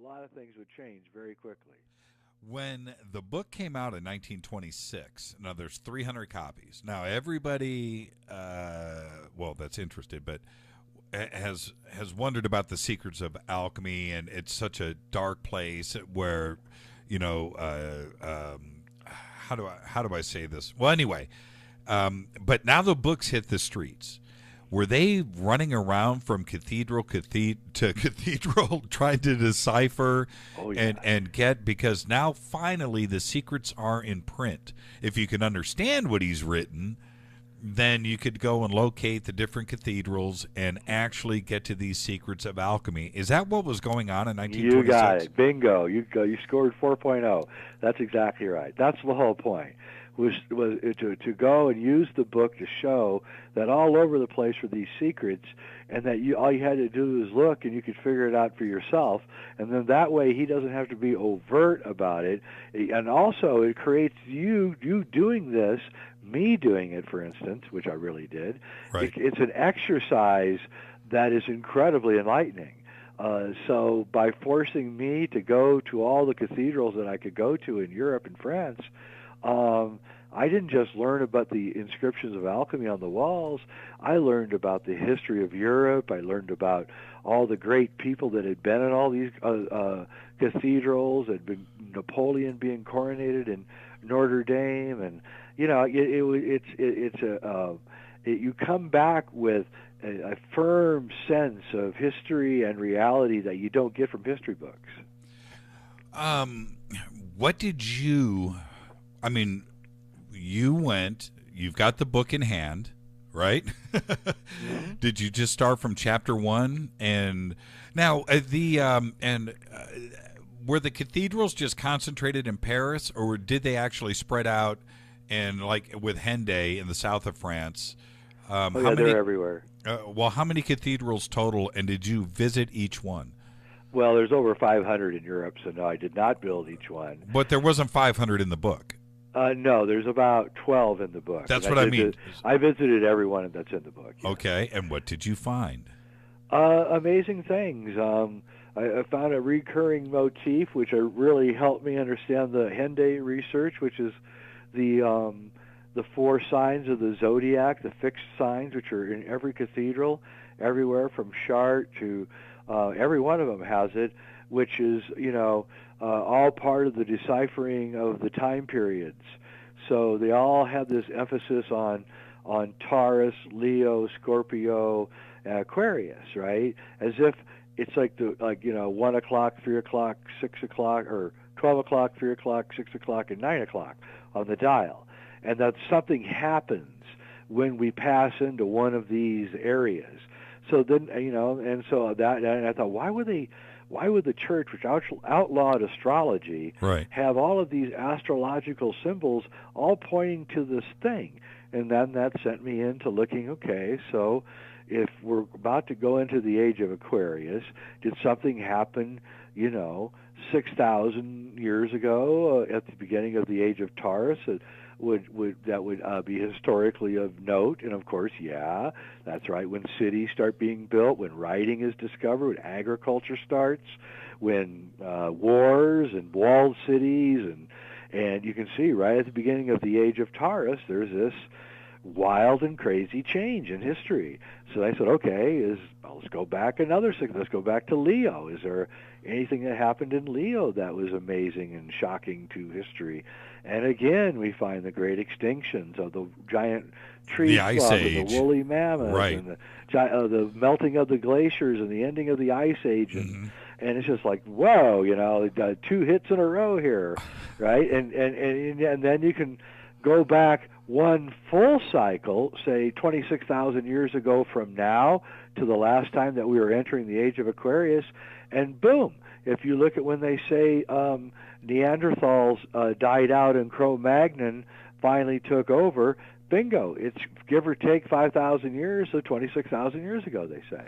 a lot of things would change very quickly. When the book came out in 1926, now there's 300 copies. Now everybody, that's interested, but has wondered about the secrets of alchemy, and it's such a dark place where, how do I say this? Well, anyway, but now the books hit the streets. Were they running around from cathedral to cathedral trying to decipher and get, because now finally the secrets are in print. If you can understand what he's written, then you could go and locate the different cathedrals and actually get to these secrets of alchemy. Is that what was going on in 1926? You got it. Bingo. You scored 4.0. That's exactly right. That's the whole point. Was to go and use the book to show that all over the place were these secrets, and that all you had to do was look, and you could figure it out for yourself. And then that way, he doesn't have to be overt about it. And also, it creates you doing this, me doing it, for instance, which I really did. Right. It's an exercise that is incredibly enlightening. So by forcing me to go to all the cathedrals that I could go to in Europe and France, I didn't just learn about the inscriptions of alchemy on the walls. I learned about the history of Europe. I learned about all the great people that had been in all these cathedrals, and been Napoleon being coronated in Notre Dame, and you come back with a firm sense of history and reality that you don't get from history books. What did you? I mean, you've got the book in hand, right? Mm-hmm. Did you just start from chapter 1? And now were the cathedrals just concentrated in Paris, or did they actually spread out, and like with Hendaye in the south of France? They're everywhere. How many cathedrals total, and did you visit each one? Well, there's over 500 in Europe, so no, I did not build each one. But there wasn't 500 in the book. No, there's about 12 in the book. That's what I mean. I visited every one that's in the book. Yeah. Okay, and what did you find? Amazing things. I found a recurring motif, which really helped me understand the Hendaye research, which is the 4 signs of the zodiac, the fixed signs, which are in every cathedral, everywhere from Chartres to every one of them has it, which is, all part of the deciphering of the time periods. So they all have this emphasis on Taurus, Leo, Scorpio, Aquarius, right? As if it's like 1 o'clock, 3 o'clock, 6 o'clock, or 12 o'clock, 3 o'clock, 6 o'clock, and 9 o'clock on the dial. And that something happens when we pass into one of these areas. So then, and I thought, why would the church, which outlawed astrology, right, have all of these astrological symbols all pointing to this thing? And then that sent me into looking, okay, so if we're about to go into the age of Aquarius, did something happen, 6,000 years ago at the beginning of the age of Taurus that would be historically of note? And of course, yeah, that's right. When cities start being built, when writing is discovered, when agriculture starts, when wars and walled cities, and you can see right at the beginning of the age of Taurus, there's this wild and crazy change in history. So I said, okay, let's go back let's go back to Leo. Is there anything that happened in Leo that was amazing and shocking to history? And again, we find the great extinctions of the giant tree scrub and the woolly mammoth, right, and the melting of the glaciers and the ending of the ice age, and it's just like, whoa, got 2 hits in a row here, right? And then you can go back one full cycle, say 26,000 years ago from now to the last time that we were entering the age of Aquarius, and boom, if you look at when they say Neanderthals died out and Cro-Magnon finally took over, bingo, it's give or take 5,000 years, so 26,000 years ago, they say.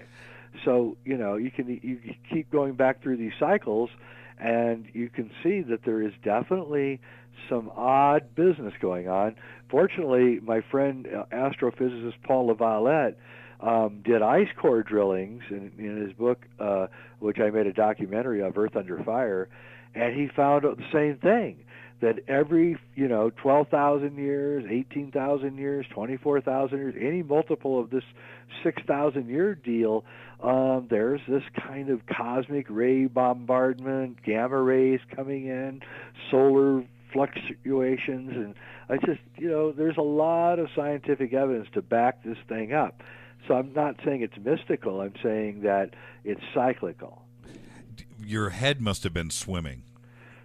So, you keep going back through these cycles, and you can see that there is definitely some odd business going on. Fortunately, my friend astrophysicist Paul Lavalette did ice core drillings in his book, which I made a documentary of, Earth Under Fire, and he found out the same thing, that every 12,000 years, 18,000 years, 24,000 years, any multiple of this 6,000 year deal, there's this kind of cosmic ray bombardment, gamma rays coming in, solar fluctuations, and I just, there's a lot of scientific evidence to back this thing up. So I'm not saying it's mystical, I'm saying that it's cyclical. Your head must have been swimming.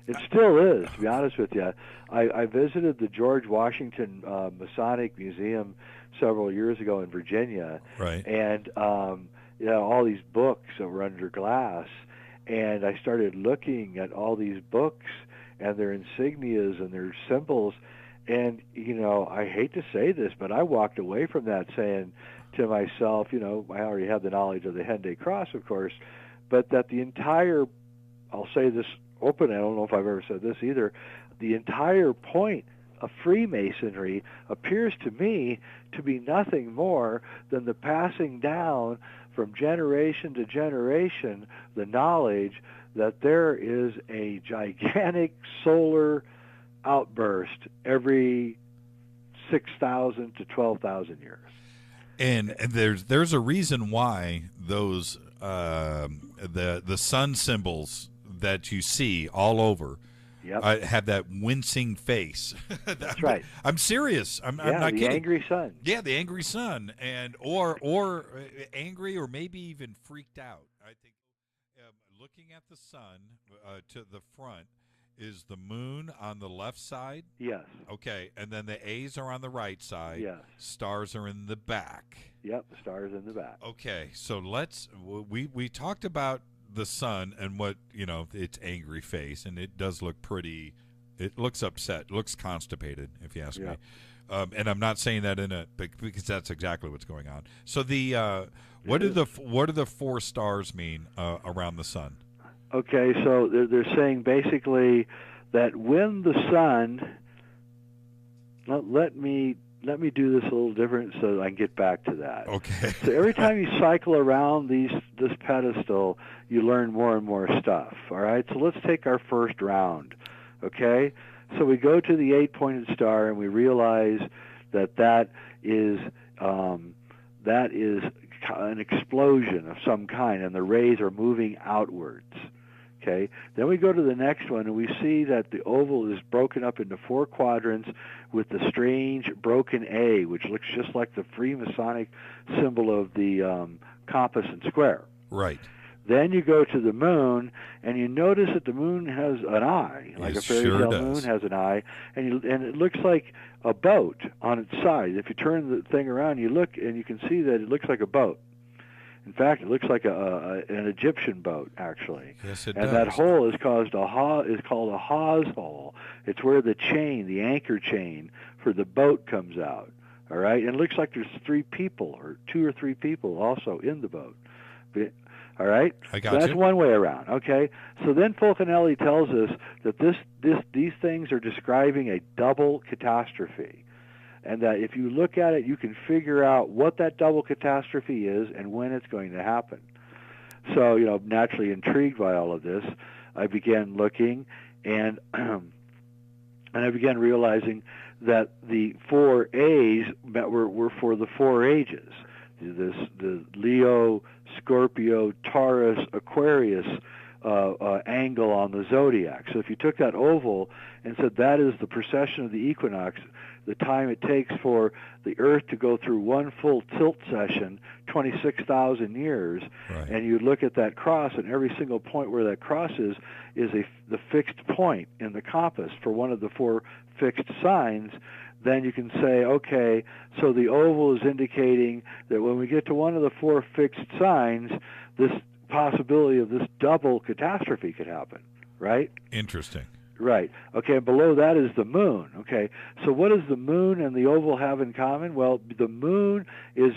It still is, to be honest with you. I visited the George Washington Masonic Museum several years ago in Virginia, right? And all these books that were under glass, and I started looking at all these books and their insignias and their symbols, and I hate to say this, but I walked away from that saying to myself, I already had the knowledge of the Hendaye cross, of course, but that the entire, I'll say this open, I don't know if I've ever said this either, the entire point of Freemasonry appears to me to be nothing more than the passing down from generation to generation the knowledge that there is a gigantic solar outburst every 6,000 to 12,000 years. And there's a reason why those the sun symbols that you see all over have that wincing face. That's right. I'm serious. I'm not the kidding. Angry sun. Yeah, the angry sun, and or angry, or maybe even freaked out. I think looking at the sun to the front is the moon on the left side. Yes. Okay, and then the A's are on the right side. Yes. Stars are in the back. Yep, the stars in the back. Okay, so we talked about the sun and what, its angry face, and it does look pretty, it looks upset, looks constipated, if you ask me. And I'm not saying that because that's exactly what's going on. So what do the four stars mean around the sun? Okay, so they're saying basically that when the sun, let me do this a little different so that I can get back to that. Okay. So every time you cycle around this pedestal, you learn more and more stuff. All right. So let's take our first round. Okay. So we go to the 8-pointed star and we realize that is an explosion of some kind, and the rays are moving outwards. Okay. Then we go to the next one, and we see that the oval is broken up into 4 quadrants with the strange broken A, which looks just like the Freemasonic symbol of the compass and square. Right. Then you go to the moon, and you notice that the moon has an eye, like a fairy tale moon has an eye, and it looks like a boat on its side. If you turn the thing around, you look, and you can see that it looks like a boat. In fact, it looks like an Egyptian boat, actually. Yes, it does. And that hole is called a hawse hole. It's where the anchor chain for the boat comes out. All right, and it looks like there's 3 people, or 2 or 3 people, also in the boat. All right, I got so that's you. one way around. Okay, so then Fulcanelli tells us that these things are describing a double catastrophe. And that if you look at it, you can figure out what that double catastrophe is and when it's going to happen. So, naturally intrigued by all of this, I began looking, and I began realizing that the 4 A's were for the 4 ages. The Leo, Scorpio, Taurus, Aquarius angle on the zodiac. So if you took that oval and said that is the precession of the equinox, the time it takes for the Earth to go through one full tilt session, 26,000 years, right. And you look at that cross, and every single point where that cross is the fixed point in the compass for one of the 4 fixed signs, then you can say, okay, so the oval is indicating that when we get to one of the 4 fixed signs, this possibility of this double catastrophe could happen, right? Interesting. Right. Okay, below that is the moon. Okay, so what does the moon and the oval have in common? Well, the moon is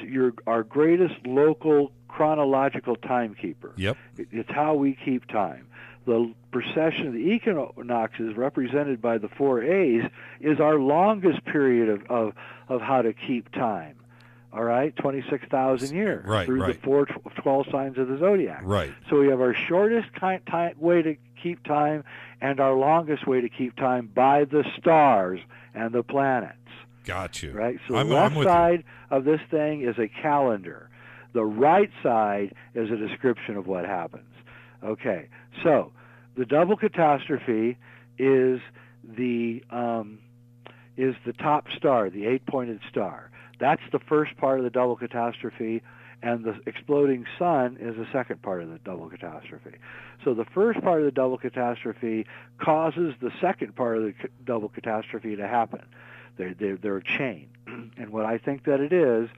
our greatest local chronological timekeeper. Yep. It's how we keep time. The precession of the equinoxes, represented by the 4 A's, is our longest period of how to keep time. All right, 26,000 years through right. the 12 signs of the zodiac. Right. So we have our shortest way to keep time and our longest way to keep time by the stars and the planets. Got you. Right. So I'm the left with side of this thing is a calendar. The right side is a description of what happens. Okay. So the double catastrophe is the top star, the 8-pointed star. That's the first part of the double catastrophe, and the exploding sun is the second part of the double catastrophe. So the first part of the double catastrophe causes the second part of the double catastrophe to happen. They're a chain. And what I think that it is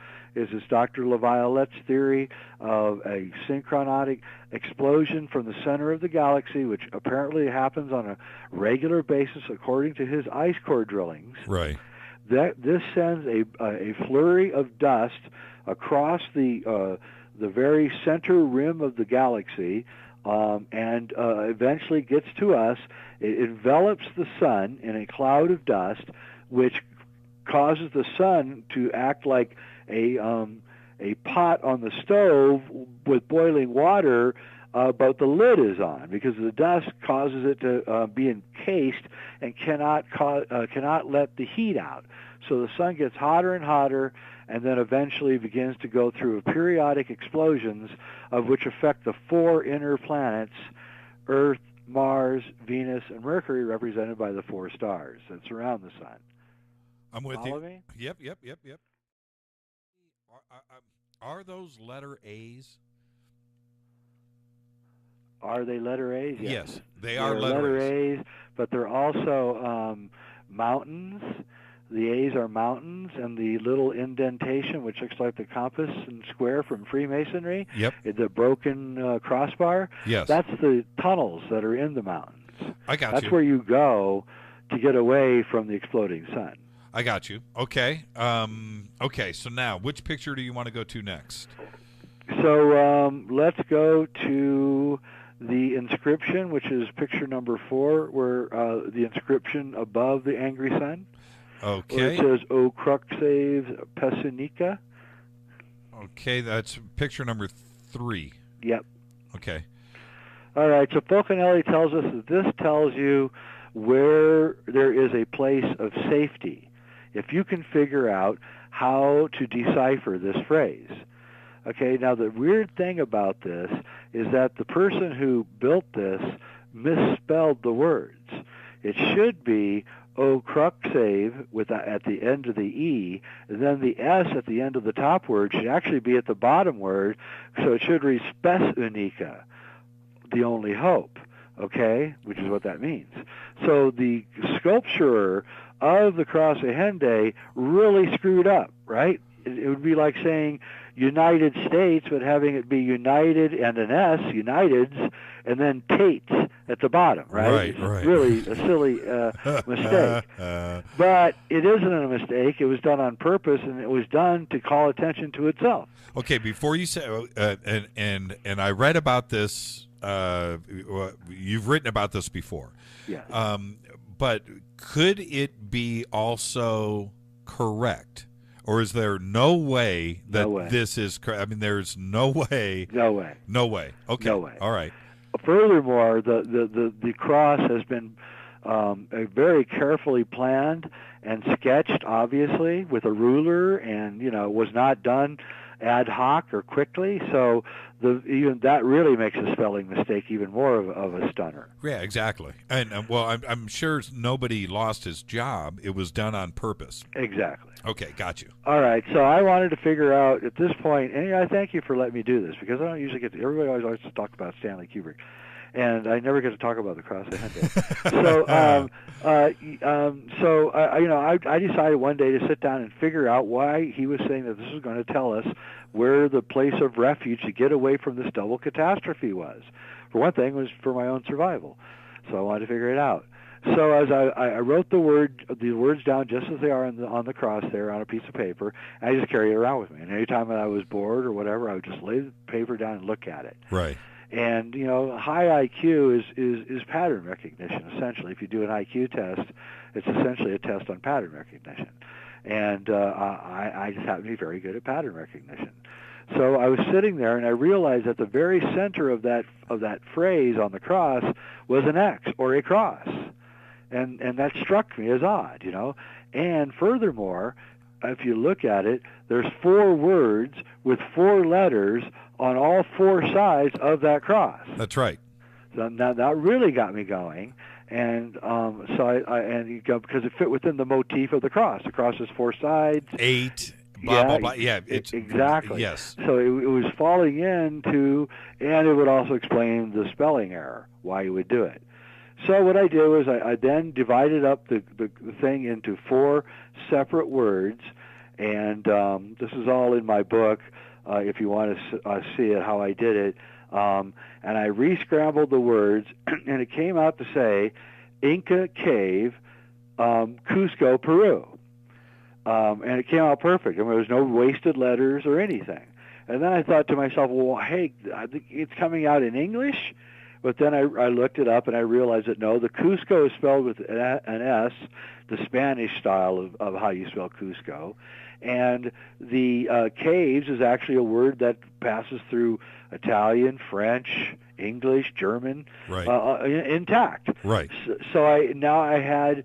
Dr. LaViolette's theory of a synchronotic explosion from the center of the galaxy, which apparently happens on a regular basis according to his ice core drillings. Right. That this sends a flurry of dust across the very center rim of the galaxy, and eventually gets to us. It envelops the sun in a cloud of dust, which causes the sun to act like a pot on the stove with boiling water, but the lid is on because the dust causes it to be encased and cannot let the heat out. So the sun gets hotter and hotter, and then eventually begins to go through periodic explosions of which affect the 4 inner planets: Earth, Mars, Venus, and Mercury, represented by the 4 stars that surround the sun. I'm with Follow you. Me? Yep. Are those letter A's? Are they letter A's? Yes, they They're are letter A's. A's, but they're also mountains. The A's are mountains, and the little indentation, which looks like the compass and square from Freemasonry, Yep. the broken crossbar, Yes. that's the tunnels that are in the mountains. I got you. That's where you go to get away from the exploding sun. I got you. Okay. Okay. So now, which picture do you want to go to next? So let's go to the inscription, which is picture number 4, where the inscription above the angry sun. Okay. Where it says "O Cruxave Pessinica." Okay, that's picture number 3. Yep. Okay. All right. So Fulcanelli tells us that this tells you where there is a place of safety, if you can figure out how to decipher this phrase. Okay. Now the weird thing about this is that the person who built this misspelled the words. It should be "O Cruxave" with at the end of the E, and then the S at the end of the top word should actually be at the bottom word, so it should read "Spes Unica," the only hope, okay, which is what that means. So the sculpturer of the cross of Hendaye really screwed up, right? It would be like saying United States, but having it be United and an S, Uniteds, and then Tates at the bottom, right? It's Right. really a silly mistake. But it isn't a mistake. It was done on purpose, and it was done to call attention to itself. Okay, before you say, and I read about this. You've written about this before. Yeah. But could it be also correct, or is there no way that this is correct? I mean, there's no way. No way. No way. Okay. No way. All right. Furthermore, the cross has been very carefully planned and sketched, obviously, with a ruler, and was not done ad hoc or quickly. So even that really makes a spelling mistake even more of a stunner. Yeah, exactly. And well, I'm sure nobody lost his job. It was done on purpose. Exactly. Okay, got you. All right, so I wanted to figure out at this point, and I thank you for letting me do this, because I don't usually get to, everybody always likes to talk about Stanley Kubrick, and I never get to talk about the cross of Hendaye. I decided one day to sit down and figure out why he was saying that this was going to tell us where the place of refuge to get away from this double catastrophe was. For one thing, it was for my own survival, so I wanted to figure it out. So as I wrote the words down just as they are on the cross there on a piece of paper, and I just carried it around with me. And anytime I was bored or whatever, I would just lay the paper down and look at it. Right. And high IQ is pattern recognition essentially. If you do an IQ test, it's essentially a test on pattern recognition. and I just happen to be very good at pattern recognition. So I was sitting there, and I realized at the very center of that phrase on the cross was an X or a cross, and that struck me as odd, you know. And furthermore, if you look at it, there's 4 words with 4 letters on all 4 sides of that cross. That's right. So now that really got me going, and because it fit within the motif of the cross. The cross has 4 sides. 8. Blah, blah, blah. Yeah, it's exactly. Yes. So it was falling into, and it would also explain the spelling error, why you would do it. So what I did was I then divided up the thing into 4 separate words, and this is all in my book if you want to see it, how I did it. And I re-scrambled the words, and it came out to say Inca Cave, Cusco, Peru. And it came out perfect. I mean, there was no wasted letters or anything. And then I thought to myself, well, hey, I think it's coming out in English. But then I looked it up, and I realized that no, the Cusco is spelled with an S, the Spanish style of how you spell Cusco. And the caves is actually a word that passes through Italian, French, English, German, right. Intact. Right. So I had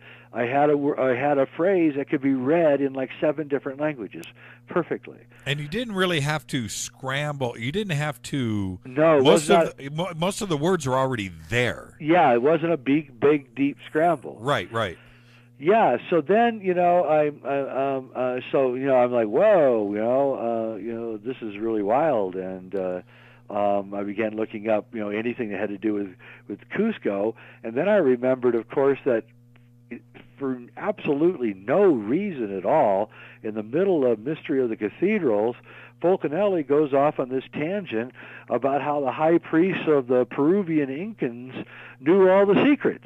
a phrase that could be read in like 7 different languages perfectly. And you didn't really have to scramble. You didn't have to. No, most of the words are already there. Yeah, it wasn't a big, deep scramble. Right. Right. Yeah. So then, you know, I'm like, whoa, this is really wild, and I began looking up, anything that had to do with Cusco, and then I remembered, of course, that for absolutely no reason at all, in the middle of Mystery of the Cathedrals, Fulcanelli goes off on this tangent about how the high priests of the Peruvian Incans knew all the secrets.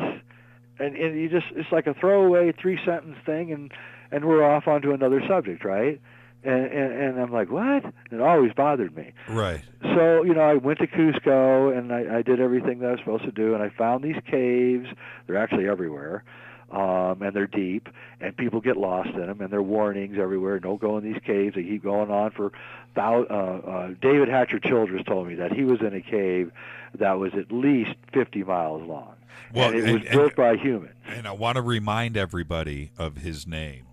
And it's like a throwaway 3-sentence thing, and we're off onto another subject, right? And I'm like, what? It always bothered me. Right. So, I went to Cusco, and I did everything that I was supposed to do, and I found these caves. They're actually everywhere, and they're deep, and people get lost in them, and there are warnings everywhere. Don't go in these caves. They keep going on for David Hatcher Childress told me that he was in a cave that was at least 50 miles long. Well, and it was built by humans. And I want to remind everybody of his name,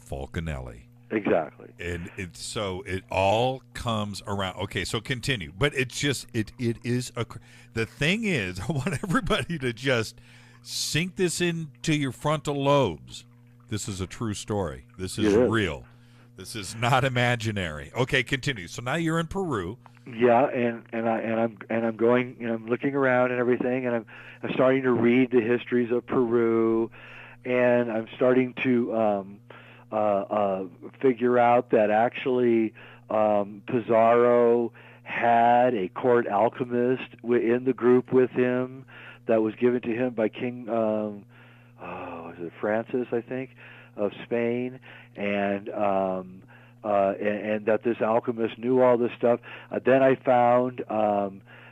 Fulcanelli. Exactly. And so it all comes around. Okay, so continue. But it's just, it is, the thing is, I want everybody to just sink this into your frontal lobes. This is a true story. This is real. This is not imaginary. Okay, continue. So now you're in Peru. Yeah, and I'm going, I'm looking around and everything, and I'm starting to read the histories of Peru, and I'm starting to figure out that actually Pizarro had a court alchemist in the group with him that was given to him by King was it Francis, I think, of Spain, and that this alchemist knew all this stuff. Then I found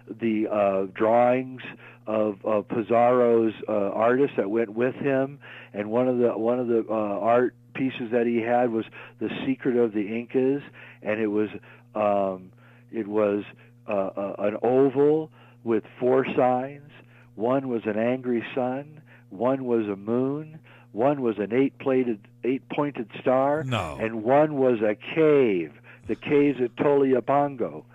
the drawings of Pizarro's artists that went with him, and one of the art pieces that he had was The Secret of the Incas, and it was an oval with 4 signs. One was an angry sun, one was a moon, one was an 8-pointed star, and one was a cave, the caves at Toliapango.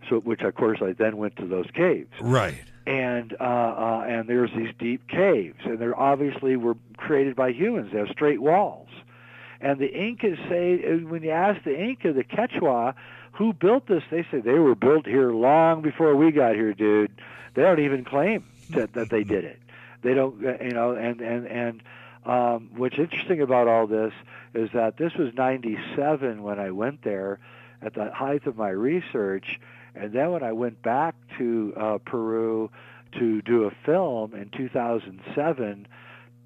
So, which of course I then went to those caves. Right. And there's these deep caves, and they obviously were created by humans. They have straight walls. And the Incas say, when you ask the Inca, the Quechua, who built this, they say they were built here long before we got here, dude. They don't even claim that they did it. They don't, and what's interesting about all this is that this was 97 when I went there at the height of my research, and then when I went back to Peru to do a film in 2007,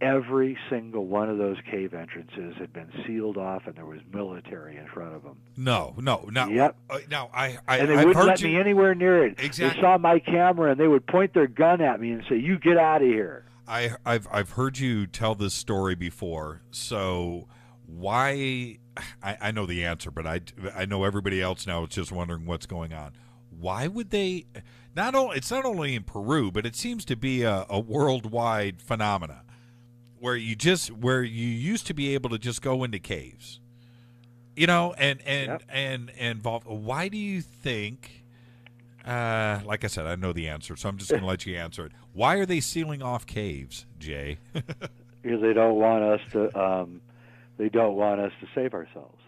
every single one of those cave entrances had been sealed off, and there was military in front of them. No. Yep. And they wouldn't let me anywhere near it. Exactly. They saw my camera, and they would point their gun at me and say, "You get out of here." I've heard you tell this story before. So why? I know the answer, but I know everybody else now is just wondering what's going on. Why would they? It's not only in Peru, but it seems to be a worldwide phenomena where you used to be able to just go into caves, and involve. Why do you think? Like I said, I know the answer, so I'm just going to let you answer it. Why are they sealing off caves, Jay? Because they don't want us to. They don't want us to save ourselves.